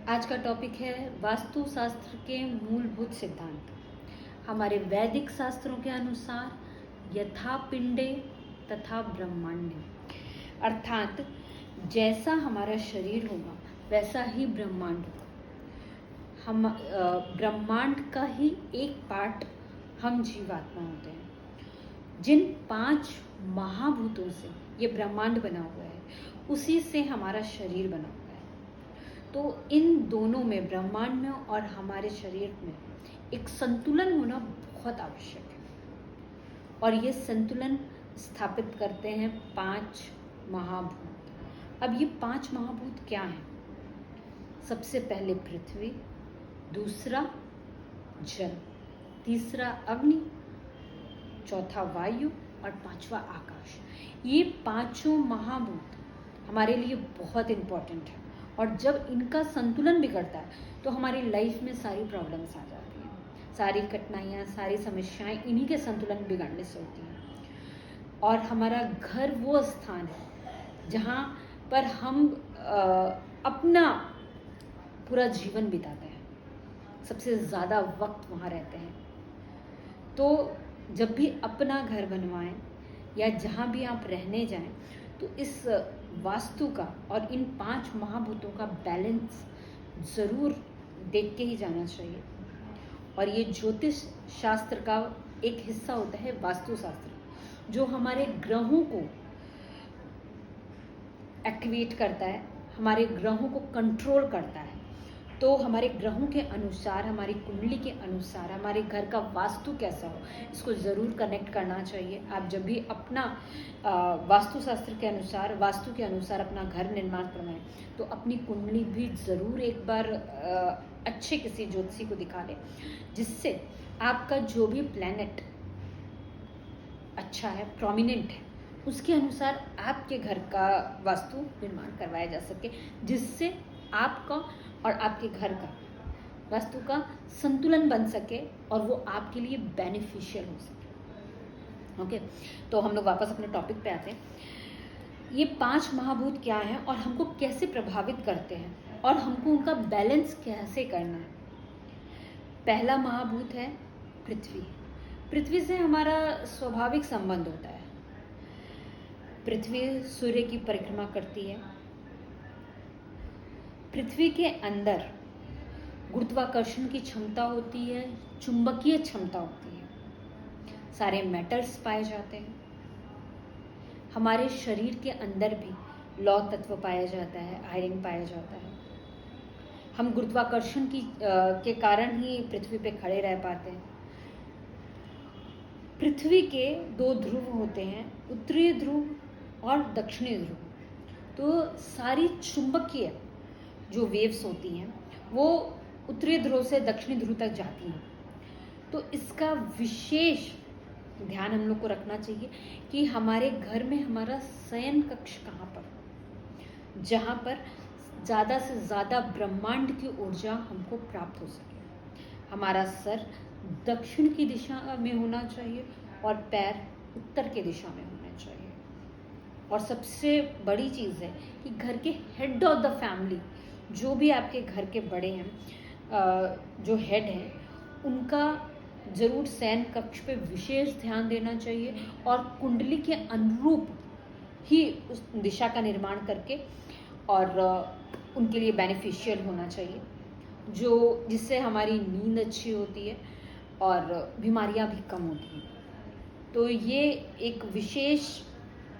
आज का टॉपिक है वास्तुशास्त्र के मूलभूत सिद्धांत। हमारे वैदिक शास्त्रों के अनुसार यथा पिंडे तथा ब्रह्मांडे, अर्थात जैसा हमारा शरीर होगा वैसा ही ब्रह्मांड होगा। हम ब्रह्मांड का ही एक पार्ट हम जीवात्मा होते हैं। जिन 5 महाभूतों से ये ब्रह्मांड बना हुआ है उसी से हमारा शरीर बना हुआ है। तो इन दोनों में, ब्रह्मांड में और हमारे शरीर में, एक संतुलन होना बहुत आवश्यक है। और ये संतुलन स्थापित करते हैं 5 महाभूत। अब ये 5 महाभूत क्या हैं? सबसे पहले पृथ्वी, दूसरा जल, तीसरा अग्नि, चौथा वायु और 5वां आकाश। ये 5 महाभूत हमारे लिए बहुत इम्पोर्टेंट है। और जब इनका संतुलन बिगड़ता है तो हमारी लाइफ में सारी प्रॉब्लम्स आ जाती हैं, सारी कठिनाइयाँ, सारी समस्याएं इन्हीं के संतुलन बिगड़ने से होती हैं। और हमारा घर वो स्थान है जहाँ पर हम अपना पूरा जीवन बिताते हैं, सबसे ज़्यादा वक्त वहाँ रहते हैं। तो जब भी अपना घर बनवाएं या जहाँ भी आप रहने जाएं तो इस वास्तु का और इन 5 महाभूतों का बैलेंस ज़रूर देख के ही जाना चाहिए। और ये ज्योतिष शास्त्र का एक हिस्सा होता है वास्तुशास्त्र, जो हमारे ग्रहों को एक्टिवेट करता है, हमारे ग्रहों को कंट्रोल करता है। तो हमारे ग्रहों के अनुसार, हमारी कुंडली के अनुसार हमारे घर का वास्तु कैसा हो, इसको ज़रूर कनेक्ट करना चाहिए। आप जब भी अपना वास्तुशास्त्र के अनुसार, वास्तु के अनुसार अपना घर निर्माण करवाएं तो अपनी कुंडली भी ज़रूर एक बार अच्छे किसी ज्योतिषी को दिखा लें, जिससे आपका जो भी प्लैनेट अच्छा है, प्रोमिनेंट है, उसके अनुसार आपके घर का वास्तु निर्माण करवाया जा सके, जिससे आपका और आपके घर का वास्तु का संतुलन बन सके और वो आपके लिए बेनिफिशियल हो सके। ओके, तो हम लोग वापस अपने टॉपिक पे आते हैं। ये 5 महाभूत क्या हैं और हमको कैसे प्रभावित करते हैं और हमको उनका बैलेंस कैसे करना है। पहला महाभूत है पृथ्वी। पृथ्वी से हमारा स्वाभाविक संबंध होता है। पृथ्वी सूर्य की परिक्रमा करती है। पृथ्वी के अंदर गुरुत्वाकर्षण की क्षमता होती है, चुंबकीय क्षमता होती है, सारे मेटल्स पाए जाते हैं। हमारे शरीर के अंदर भी लौह तत्व पाया जाता है, आयरन पाया जाता है। हम गुरुत्वाकर्षण के कारण ही पृथ्वी पे खड़े रह पाते हैं। पृथ्वी के 2 ध्रुव होते हैं, उत्तरी ध्रुव और दक्षिणी ध्रुव। तो सारी चुंबकीय जो वेव्स होती हैं वो उत्तरी ध्रुव से दक्षिणी ध्रुव तक जाती हैं। तो इसका विशेष ध्यान हम लोग को रखना चाहिए कि हमारे घर में हमारा शयन कक्ष कहाँ पर, जहाँ पर ज़्यादा से ज़्यादा ब्रह्मांड की ऊर्जा हमको प्राप्त हो सके। हमारा सर दक्षिण की दिशा में होना चाहिए और पैर उत्तर की दिशा में होना चाहिए। और सबसे बड़ी चीज़ है कि घर के हेड ऑफ द फैमिली, जो भी आपके घर के बड़े हैं, जो हेड हैं, उनका ज़रूर शयन कक्ष पे विशेष ध्यान देना चाहिए और कुंडली के अनुरूप ही उस दिशा का निर्माण करके और उनके लिए बेनिफिशियल होना चाहिए, जिससे हमारी नींद अच्छी होती है और बीमारियां भी कम होती हैं। तो ये एक विशेष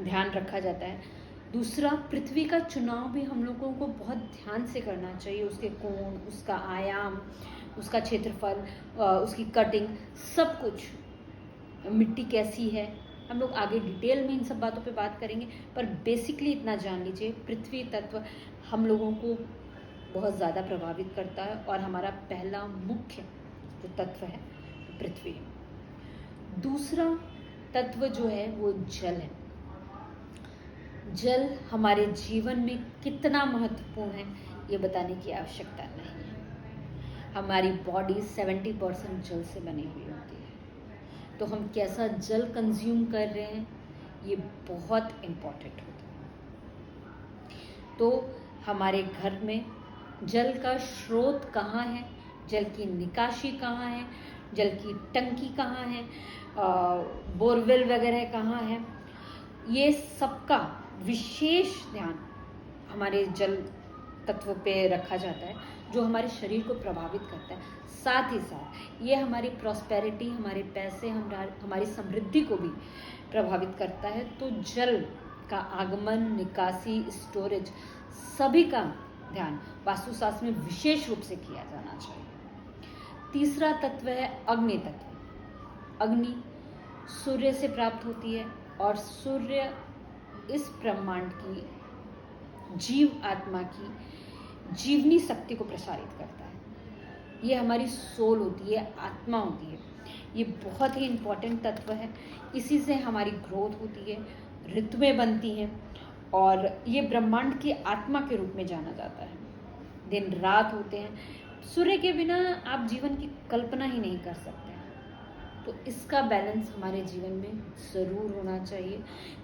ध्यान रखा जाता है। दूसरा, पृथ्वी का चुनाव भी हम लोगों को बहुत ध्यान से करना चाहिए। उसके कोण, उसका आयाम, उसका क्षेत्रफल, उसकी कटिंग, सब कुछ, मिट्टी कैसी है, हम लोग आगे डिटेल में इन सब बातों पे बात करेंगे। पर बेसिकली इतना जान लीजिए, पृथ्वी तत्व हम लोगों को बहुत ज़्यादा प्रभावित करता है और हमारा पहला मुख्य जो तत्व है पृथ्वी। दूसरा तत्व जो है वो जल है। जल हमारे जीवन में कितना महत्वपूर्ण है ये बताने की आवश्यकता नहीं है। हमारी बॉडी 70% जल से बनी हुई होती है। तो हम कैसा जल कंज्यूम कर रहे हैं ये बहुत इम्पोर्टेंट होता है। तो हमारे घर में जल का स्रोत कहाँ है, जल की निकासी कहाँ है, जल की टंकी कहाँ है, बोरवेल वगैरह कहाँ है, ये सबका विशेष ध्यान हमारे जल तत्व पे रखा जाता है, जो हमारे शरीर को प्रभावित करता है। साथ ही साथ ये हमारी प्रॉस्पेरिटी, हमारे पैसे, हमारी समृद्धि को भी प्रभावित करता है। तो जल का आगमन, निकासी, स्टोरेज सभी का ध्यान वास्तुशास्त्र में विशेष रूप से किया जाना चाहिए। तीसरा तत्व है अग्नि तत्व। अग्नि सूर्य से प्राप्त होती है और सूर्य इस ब्रह्मांड की जीव आत्मा की जीवनी शक्ति को प्रसारित करता है। ये हमारी सोल होती है, आत्मा होती है। ये बहुत ही इम्पोर्टेंट तत्व है। इसी से हमारी ग्रोथ होती है, ऋतुएं बनती हैं और ये ब्रह्मांड की आत्मा के रूप में जाना जाता है। दिन रात होते हैं। सूर्य के बिना आप जीवन की कल्पना ही नहीं कर सकते। तो इसका बैलेंस हमारे जीवन में ज़रूर होना चाहिए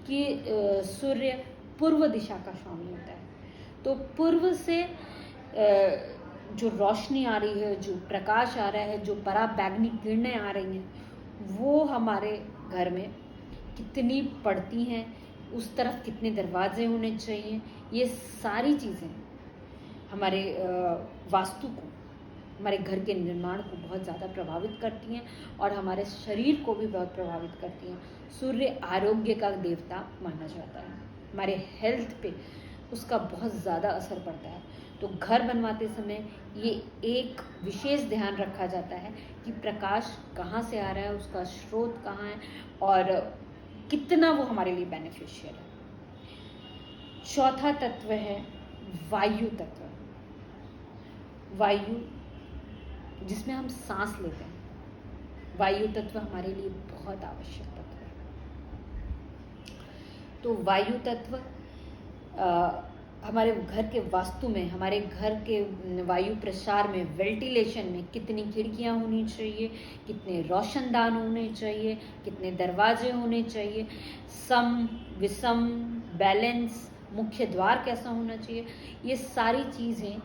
कि सूर्य पूर्व दिशा का स्वामी होता है। तो पूर्व से जो रोशनी आ रही है, जो प्रकाश आ रहा है, जो पराबैंगनी किरणें आ रही हैं, वो हमारे घर में कितनी पड़ती हैं, उस तरफ कितने दरवाजे होने चाहिए, ये सारी चीज़ें हमारे वास्तु को, हमारे घर के निर्माण को बहुत ज़्यादा प्रभावित करती हैं और हमारे शरीर को भी बहुत प्रभावित करती हैं। सूर्य आरोग्य का देवता माना जाता है। हमारे हेल्थ पे उसका बहुत ज़्यादा असर पड़ता है। तो घर बनवाते समय ये एक विशेष ध्यान रखा जाता है कि प्रकाश कहाँ से आ रहा है, उसका स्रोत कहाँ है और कितना वो हमारे लिए बेनिफिशियल है। चौथा तत्व है वायु तत्व। वायु जिसमें हम सांस लेते हैं, वायु तत्व हमारे लिए बहुत आवश्यक तत्व है। तो वायु तत्व हमारे घर के वास्तु में, हमारे घर के वायु प्रसार में, वेंटिलेशन में कितनी खिड़कियां होनी चाहिए, कितने रोशनदान होने चाहिए, कितने दरवाजे होने चाहिए, सम विषम बैलेंस, मुख्य द्वार कैसा होना चाहिए, ये सारी चीज़ें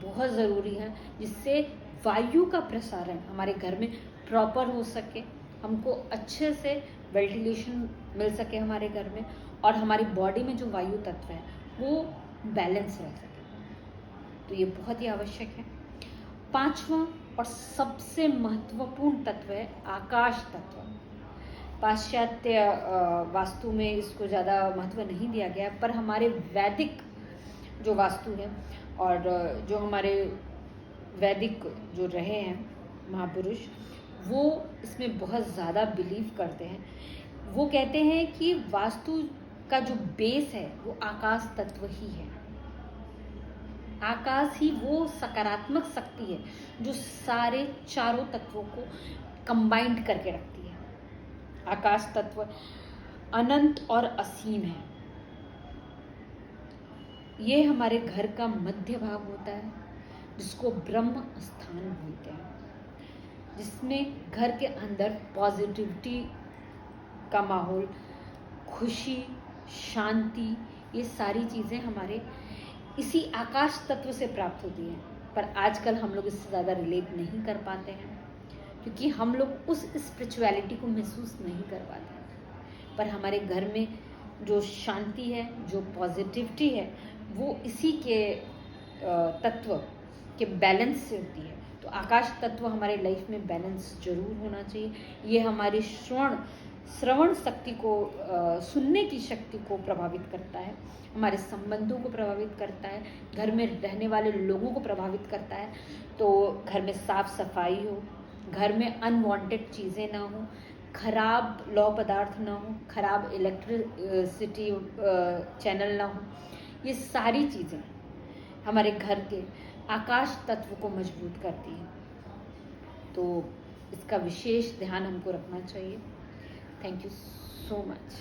बहुत ज़रूरी हैं जिससे वायु का प्रसारण हमारे घर में प्रॉपर हो सके, हमको अच्छे से वेंटिलेशन मिल सके हमारे घर में और हमारी बॉडी में जो वायु तत्व है वो बैलेंस रह सके। तो ये बहुत ही आवश्यक है। पांचवा और सबसे महत्वपूर्ण तत्व है आकाश तत्व। पाश्चात्य वास्तु में इसको ज़्यादा महत्व नहीं दिया गया, पर हमारे वैदिक जो वास्तु है और जो हमारे वैदिक जो रहे हैं महापुरुष, वो इसमें बहुत ज़्यादा बिलीव करते हैं। वो कहते हैं कि वास्तु का जो बेस है वो आकाश तत्व ही है। आकाश ही वो सकारात्मक शक्ति है जो सारे चारों तत्वों को कंबाइंड करके रखती है। आकाश तत्व अनंत और असीम है। ये हमारे घर का मध्य भाग होता है जिसको ब्रह्म स्थान बोलते हैं, जिसमें घर के अंदर पॉजिटिविटी का माहौल, खुशी, शांति, ये सारी चीज़ें हमारे इसी आकाश तत्व से प्राप्त होती हैं। पर आजकल हम लोग इससे ज़्यादा रिलेट नहीं कर पाते हैं क्योंकि हम लोग उस स्पिरिचुअलिटी को महसूस नहीं कर पाते हैं। पर हमारे घर में जो शांति है, जो पॉजिटिविटी है, वो इसी के तत्व के बैलेंस से होती है। तो आकाश तत्व हमारे लाइफ में बैलेंस जरूर होना चाहिए। ये हमारी श्रवण शक्ति को, सुनने की शक्ति को प्रभावित करता है, हमारे संबंधों को प्रभावित करता है, घर में रहने वाले लोगों को प्रभावित करता है। तो घर में साफ सफाई हो, घर में अनवांटेड चीज़ें ना हो, खराब लौ पदार्थ ना हो, खराब इलेक्ट्रिसिटी चैनल ना हो, ये सारी चीज़ें हमारे घर के आकाश तत्व को मजबूत करती हैं। तो इसका विशेष ध्यान हमको रखना चाहिए। Thank you so much.